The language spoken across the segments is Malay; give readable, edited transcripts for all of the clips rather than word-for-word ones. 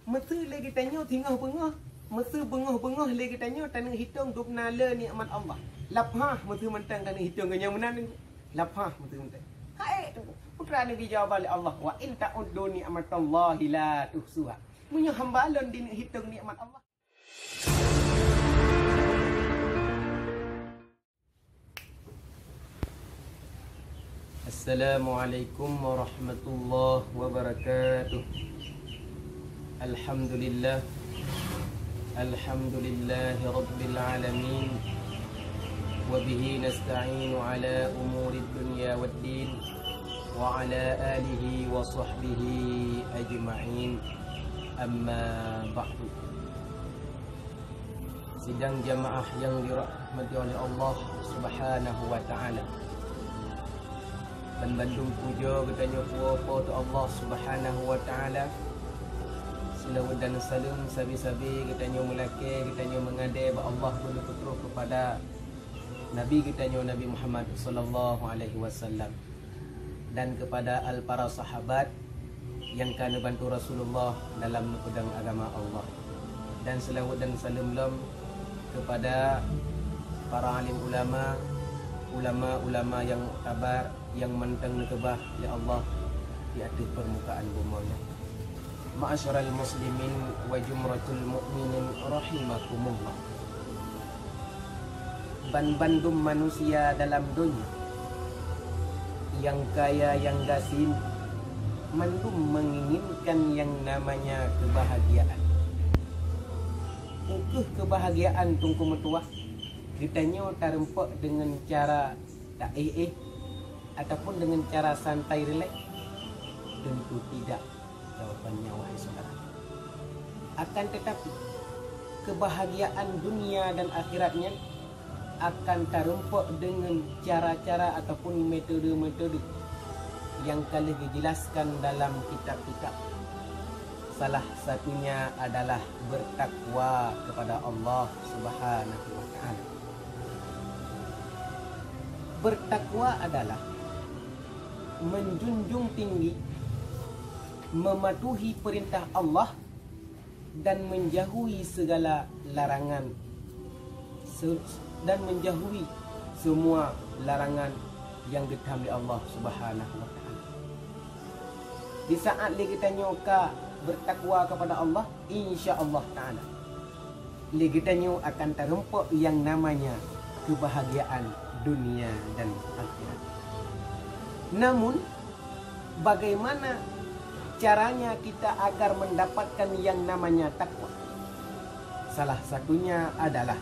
Mesti lagi tanya tinggal pengah. Mesti bengah-bengah lagi tanya tanah hitung duk nala nikmat Allah. Laphah mesti mentang tanah hitung yang mana ni? Laphah mesti mentang. Hai tu. Putra Nabi jawab oleh Allah, wa in ta'uddu ni'matallahi la tuhsuha. Punya hambalan di hitung nikmat Allah. Assalamualaikum warahmatullahi wabarakatuh. Alhamdulillah. Alhamdulillahi rabbil alamin. Wa bihi nasta'inu ala umuri dunya waddin. Wa ala alihi wa sahbihi ajma'in. Amma ba'du. Sidang jamaah yang dirahmati oleh Allah Subhanahu wa ta'ala. Dan bandung puja katanya puapa tu Allah Subhanahu wa ta'ala. Selawat dan salam sabi-sabi katanya melaki katanya mengadai ba Allah guna putra kepada Nabi katanya Nabi Muhammad sallallahu alaihi wasallam dan kepada para sahabat yang kana bantu Rasulullah dalam pedang agama Allah. Dan selawat dan salam kepada para alim ulama yang kabar yang mentang nekebah oleh Allah di atas permukaan bumi. Ma'asyiral muslimin wa jumratul mu'minin rahimakumullah. Bandum manusia dalam dunia yang kaya yang gasin mandum menginginkan yang namanya kebahagiaan. Ukeh kebahagiaan tungku metuah ditanya tarempak dengan cara tak ataupun dengan cara santai relax? Tentu tidak. Jawabannya wahai saudara. Akan tetapi kebahagiaan dunia dan akhiratnya akan terumpak dengan cara-cara ataupun metode-metode yang telah dijelaskan dalam kitab-kitab. Salah satunya adalah bertakwa kepada Allah Subhanahu wa ta'ala. Bertakwa adalah menjunjung tinggi, mematuhi perintah Allah dan menjauhi segala larangan dan menjauhi semua larangan yang ditam oleh Allah Subhanahu wa ta'ala. Di saat kita nyoka bertakwa kepada Allah, insya-Allah taala kita nyo akan terempak yang namanya kebahagiaan dunia dan akhirat. Namun bagaimana caranya kita agar mendapatkan yang namanya takwa? Salah satunya adalah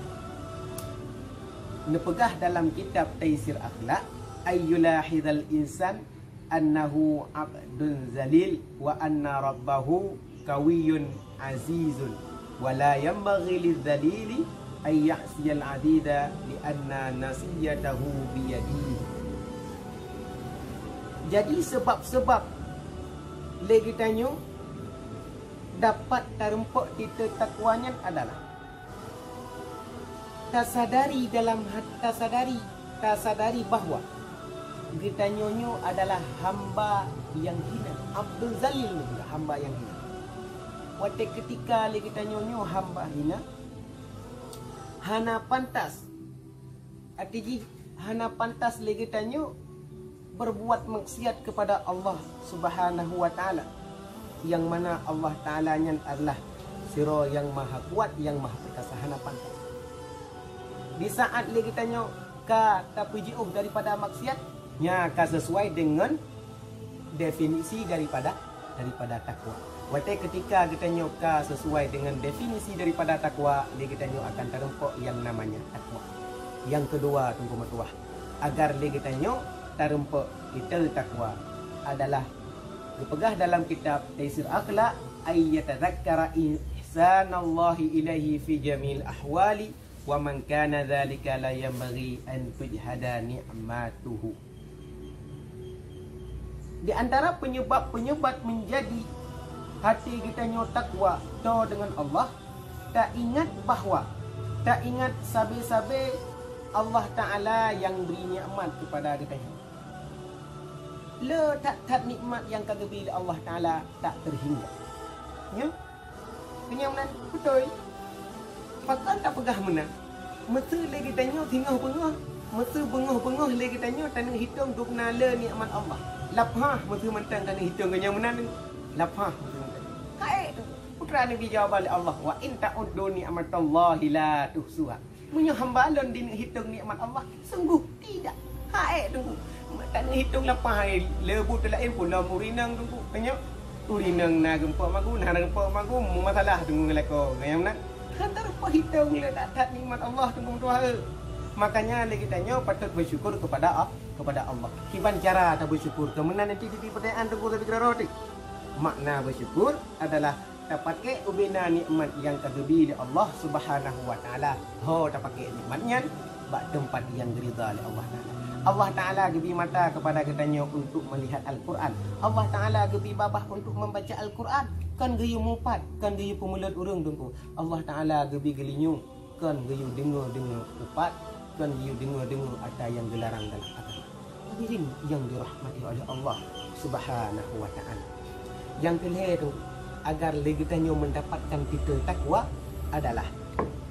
nepegah dalam kitab Taisir Akhlak, ayyulahidal insan annahu abdun zalil wa anna rabbahu qawiyyun azizun wa la yanbaghi lidzalili ay ya'siyal adida li anna nasiyatahu biyadihi. Jadi sebab-sebab lagi tanya dapat terempak kita takwanya adalah tasadari bahawa kita nyonyo adalah hamba yang hina. Abdul Zalil juga hamba yang hina. Waktu ketika kita nyonyo hamba hina, hana pantas. Artinya hana pantas lagi tanyo berbuat maksiat kepada Allah Subhanahu wa ta'ala, yang mana Allah ta'alanya adalah siro yang maha kuat, yang maha perkasa. Hana pantas. Di saat lagi tanya ka tapujiuh daripada maksiatnya, ka sesuai dengan definisi daripada takwa. Waktu ketika kita nyoka sesuai dengan definisi daripada takwa, lagi tanya akan terempak yang namanya takwa. Yang kedua tunggu metuah, agar lagi tanya terempak kita takwa adalah dipegah dalam kitab Taisir Akhlak, ayyatadzakkara ihsanallahi ilaihi fi jamil ahwali wa man kana dzalika la yanbaghi an tujhada ni'matuhu. Di antara penyebab-penyebab menjadi hati kita nyo takwa do dengan Allah, tak ingat sabe-sabe Allah Ta'ala yang beri nikmat kepada kita. Le tak nikmat yang kagak bila Allah Ta'ala tak terhingga. Ya? Kenyaman betul. Pakan tak pegah menang. Masa lagi tanya tinggal bengah. Masa bengah-bengah lagi tanya tanah hitung duk nala nikmat Allah. Lapah masa mentang tanah hitung kenyamanan. Lapah masa mentang. Hai putra Nabi jawab oleh Allah, wa in ta'uddu ni'matallahi la tuhsuha. Punya hambalan di hitung nikmat Allah sungguh tidak. Hai tunggu. Tak hitung lapah hai lebu telain pula murinang tunggu. Tanya urinang na gempa magu na gempa magu masalah tunggu ngelako. Ngayam nak. Hantar apa hitung le tak nikmat Allah tunggu tuha. Makanya lagi tanya patut bersyukur kepada Allah. Kiban cara tak bersyukur. Kemudian nanti di pertanyaan tunggu tapi roti. Makna bersyukur adalah dapat ke ubina nikmat yang kedua dari Allah Subhanahu wa taala. Ho dapat ke nikmatnya bak tempat yang diridha oleh Allah taala. Allah taala gebi mata kepada katanya untuk melihat Al-Quran. Allah taala gebi babah untuk membaca Al-Quran. Kan geyu mupat, kan geyu pemulut urang tunggu. Allah taala gebi gelinyung, kan geyu dengar upat, kan geyu dengar ada yang gelarang dalam agama. Hadirin yang dirahmati oleh Allah Subhanahu wa taala. Yang kelima itu agar legitannya mendapatkan titel takwa adalah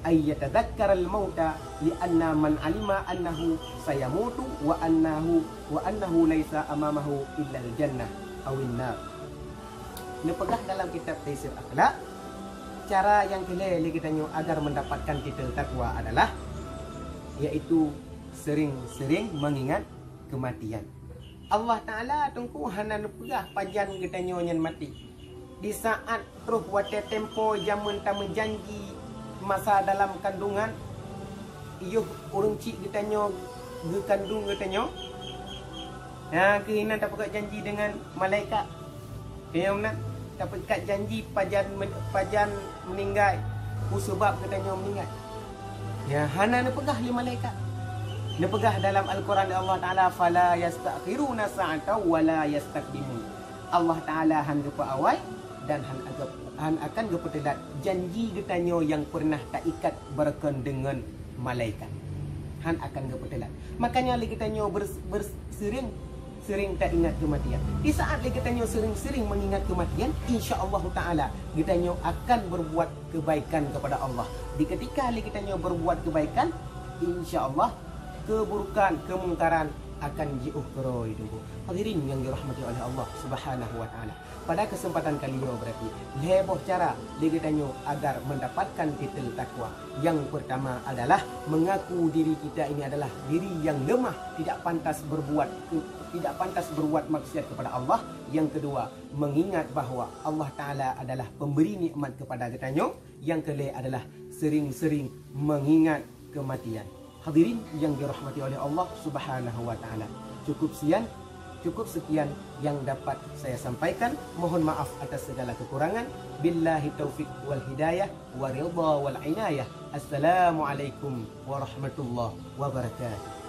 ayyatadzakkar al-mauta li'anna man alima annahu sayamutu wa annahu laisa amamahu illa al-jannah aw an-nar. Nepegah dalam kitab Taisir Akhlak, cara yang kelima legitannya agar mendapatkan titel takwa adalah yaitu sering-sering mengingat kematian. Allah Ta'ala tunggu hana nepegah pajan kita nyonya mati. Di saat terus wate tempo zaman tak menjanji masa dalam kandungan, iyo urang cik kita nyo kandung kita nyo. Nah, kehina tak pekat janji dengan malaikat. Yang nak tak pekat janji pajan meninggal. Sebab kita nyo meninggal. Ya, hana nepegah li malaikat. Nepegah dalam Al-Quran Allah Ta'ala fala yastakhiruna sa'ata wa la yastakdimun. Allah Ta'ala han gepa awal dan han akan gepa telat janji getanyo yang pernah tak ikat berken dengan malaikat. Han akan gepa telat. Makanya lagi getanyo sering tak ingat kematian. Di saat lagi getanyo sering-sering mengingat kematian, insya-Allah Ta'ala getanyo akan berbuat kebaikan kepada Allah. Di ketika lagi getanyo berbuat kebaikan, insya-Allah keburukan, kemungkaran akan jauh keroi dulu. Hadirin yang dirahmati oleh Allah Subhanahu wa taala. Pada kesempatan kali ini berarti leboh cara legitanyo agar mendapatkan titel takwa. Yang pertama adalah mengaku diri kita ini adalah diri yang lemah, tidak pantas berbuat maksiat kepada Allah. Yang kedua, mengingat bahawa Allah Taala adalah pemberi nikmat kepada kita. Yang kelima adalah sering-sering mengingat kematian. Hadirin yang dirahmati oleh Allah Subhanahu wa taala. Cukup sekian yang dapat saya sampaikan. Mohon maaf atas segala kekurangan. Billahi taufik wal hidayah wa ridha wal inayah. Assalamualaikum warahmatullahi wabarakatuh.